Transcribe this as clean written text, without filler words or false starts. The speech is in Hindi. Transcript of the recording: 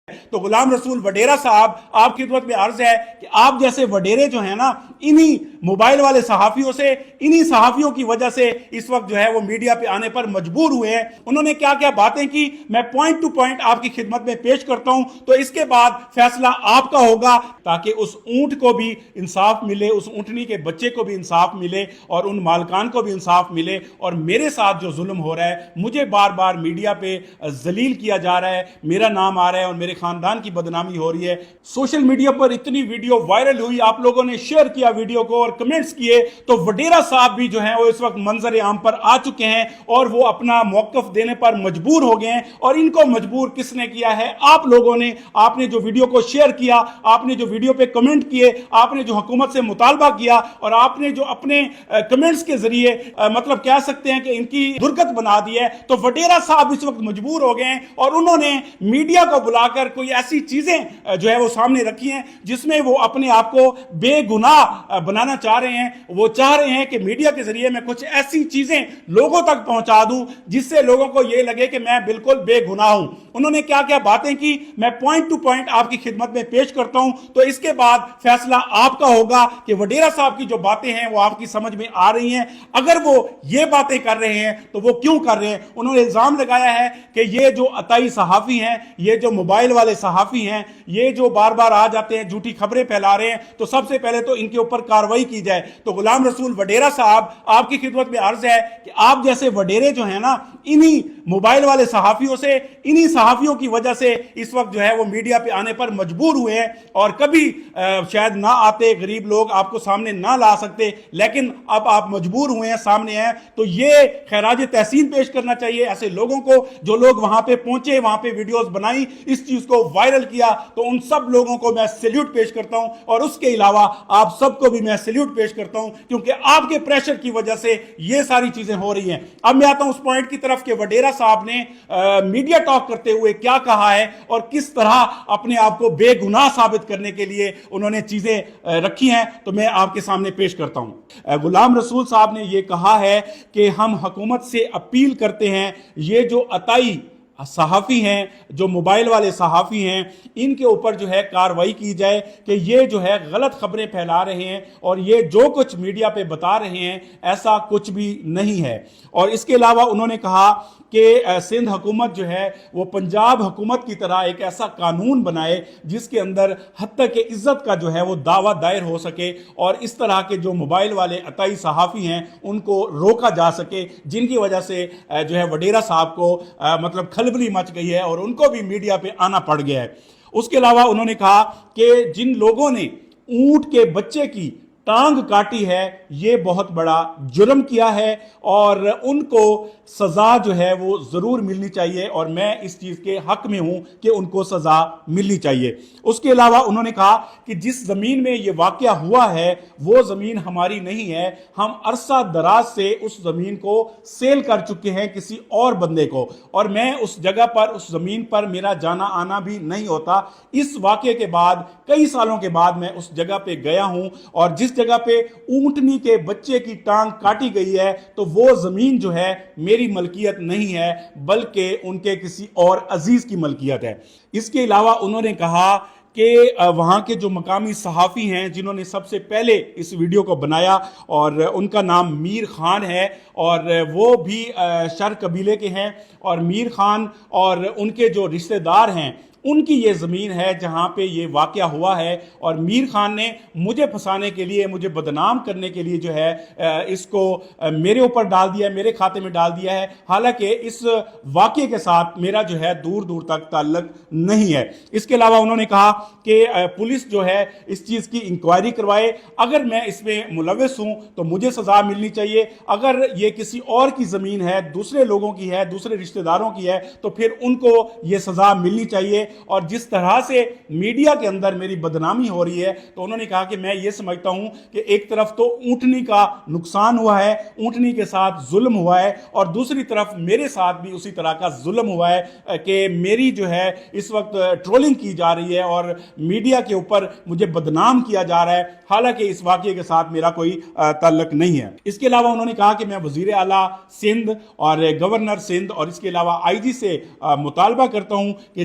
तो गुलाम रसूल वडेरा साहब, आपकी खिदमत में अर्ज है कि आप जैसे वडेरे जो हैं ना, इन्हीं मोबाइल वाले सहाफियों से, इन्हीं सहाफियों की वजह से इस वक्त जो है वो मीडिया पे आने पर मजबूर हुए हैं। उन्होंने क्या क्या बातें की, मैं पॉइंट टू पॉइंट आपकी खिदमत में पेश करता हूं, तो इसके बाद फैसला आपका होगा, ताकि उस ऊंट को भी इंसाफ मिले, उस ऊंटनी के बच्चे को भी इंसाफ मिले और उन मालकान को भी इंसाफ मिले। और मेरे साथ जो जुल्म हो रहा है, मुझे बार बार मीडिया पे जलील किया जा रहा है, मेरा नाम आ रहा है और मेरे खानदान की बदनामी हो रही है। सोशल मीडिया पर इतनी वीडियो वायरल हुई, आप लोगों ने शेयर किया वीडियो को और कमेंट्स किए, तो वडेरा साहब भी जो हैं वो इस वक्त मंजर आम पर आ चुके हैं और वो अपना मौकफ देने पर मजबूर हो गए हैं। और इनको मजबूर किसने किया है? आप लोगों ने। आपने जो वीडियो को शेयर किया, आपने जो वीडियो पे कमेंट किए, आपने जो हुकूमत से मुतालबा किया और आपने जो अपने कमेंट्स के जरिए मतलब कह सकते हैं कि इनकी दुर्गत बना दी है, तो वडेरा साहब इस वक्त मजबूर हो गए हैं और उन्होंने मीडिया को बुलाकर कोई ऐसी चीजें जो है वो सामने रखी हैं जिसमें वो अपने आप को बेगुनाह बनाना चाह रहे हैं। वो चाह रहे हैं कि मीडिया के जरिए मैं कुछ ऐसी चीजें लोगों तक पहुंचा दूं जिससे लोगों को यह लगे कि मैं बिल्कुल बेगुनाह हूं। उन्होंने क्या क्या बातें की, मैं पॉइंट टू पॉइंट आपकी खिदमत में पेश करता हूं, तो इसके बाद फैसला आपका होगा कि वडेरा साहब की जो बातें हैं वो आपकी समझ में आ रही हैं। अगर वो ये बातें कर रहे हैं तो वो क्यों कर रहे हैं? उन्होंने इल्जाम लगाया है कि ये जो अताई सहाफी हैं, ये जो मोबाइल वाले सहाफी हैं, ये जो बार बार आ जाते हैं, झूठी खबरें फैला रहे हैं, तो सबसे पहले तो इनके ऊपर कार्रवाई की जाए। तो गुलाम रसूल वडेरा साहब, आपकी खिदमत में अर्ज है कि आप जैसे वडेरे जो हैं ना, इन्हीं मोबाइल वाले सहाफियों से, इन्हीं सहाफियों की वजह से इस वक्त जो है वो मीडिया पे आने पर मजबूर हुए हैं और कभी शायद ना आते, गरीब लोग आपको सामने ना ला सकते, लेकिन अब आप मजबूर हुए हैं, सामने हैं, तो ये खैराज तहसीन पेश करना चाहिए ऐसे लोगों को जो लोग वहां पे पहुंचे, वहां पे वीडियोस बनाई, इस चीज को वायरल किया। तो उन सब लोगों को मैं सैल्यूट पेश करता हूं और उसके अलावा आप सबको भी मैं सैल्यूट पेश करता हूं, क्योंकि आपके प्रेशर की वजह से ये सारी चीजें हो रही हैं। अब मैं आता हूं उस पॉइंट की तरफ कि वडेरा साहब ने मीडिया टॉक करते हुए क्या कहा है और किस तरह अपने आप को बेगुनाह साबित करने के लिए उन्होंने चीजें रखी हैं, तो मैं आपके सामने पेश करता हूं। गुलाम रसूल साहब ने यह कहा है कि हम हुकूमत से अपील करते हैं, ये जो अताई सहाफी हैं, जो मोबाइल वाले सहाफी हैं, इनके ऊपर जो है कार्रवाई की जाए कि ये जो है गलत खबरें फैला रहे हैं और ये जो कुछ मीडिया पे बता रहे हैं ऐसा कुछ भी नहीं है। और इसके अलावा उन्होंने कहा कि सिंध हुकूमत जो है वो पंजाब हुकूमत की तरह एक ऐसा कानून बनाए जिसके अंदर हत्या के इज्जत का जो है वो दावा दायर हो सके और इस तरह के जो मोबाइल वाले अताई सहाफी हैं उनको रोका जा सके, जिनकी वजह से जो है वडेरा साहब को मतलब खलबली मच गई है और उनको भी मीडिया पे आना पड़ गया है। उसके अलावा उन्होंने कहा कि जिन लोगों ने ऊंट के बच्चे की टांग काटी है, ये बहुत बड़ा जुर्म किया है और उनको सजा जो है वो जरूर मिलनी चाहिए और मैं इस चीज के हक में हूं कि उनको सजा मिलनी चाहिए। उसके अलावा उन्होंने कहा कि जिस जमीन में ये वाकया हुआ है वो जमीन हमारी नहीं है, हम अरसा दराज से उस जमीन को सेल कर चुके हैं किसी और बंदे को और मैं उस जगह पर, उस जमीन पर मेरा जाना आना भी नहीं होता। इस वाकये के बाद, कई सालों के बाद मैं उस जगह पे गया हूं और जिस जगह पे ऊंटनी के बच्चे की टांग काटी गई है तो वो जमीन जो है मेरी मलकियत नहीं है बल्कि उनके किसी और अजीज की मलकियत है। इसके अलावा उन्होंने कहा कि वहाँ के जो मकामी सहाफ़ी हैं जिन्होंने सबसे पहले इस वीडियो को बनाया और उनका नाम मीर खान है और वो भी शर कबीले के हैं और मीर खान और उनके जो रिश्तेदार हैं उनकी ये ज़मीन है जहाँ पे ये वाक़या हुआ है और मीर खान ने मुझे फंसाने के लिए, मुझे बदनाम करने के लिए जो है इसको मेरे ऊपर डाल दिया है, मेरे खाते में डाल दिया है। हालांकि इस वाक़ये के साथ मेरा जो है दूर दूर तक ताल्लुक नहीं है। इसके अलावा उन्होंने कहा कि पुलिस जो है इस चीज़ की इंक्वायरी करवाए, अगर मैं इसमें मुलविस हूँ तो मुझे सज़ा मिलनी चाहिए, अगर ये किसी और की ज़मीन है, दूसरे लोगों की है, दूसरे रिश्तेदारों की है तो फिर उनको ये सज़ा मिलनी चाहिए। और जिस तरह से मीडिया के अंदर मेरी बदनामी हो रही है तो उन्होंने कहा कि मैं ये समझता हूं कि एक तरफ तो ऊंटनी का नुकसान हुआ है, ऊंटनी के साथ जुल्म हुआ है और दूसरी तरफ मेरे साथ भी उसी तरह का जुल्म हुआ है कि मेरी जो है इस वक्त ट्रोलिंग की जा रही है और मीडिया के ऊपर मुझे बदनाम किया जा रहा है, हालांकि इस वाकये के साथ मेरा कोई ताल्लुक नहीं है। इसके अलावा उन्होंने कहा कि मैं वजीर आला सिंध और गवर्नर सिंध और इसके अलावा आईजी से मुतालबा करता हूं कि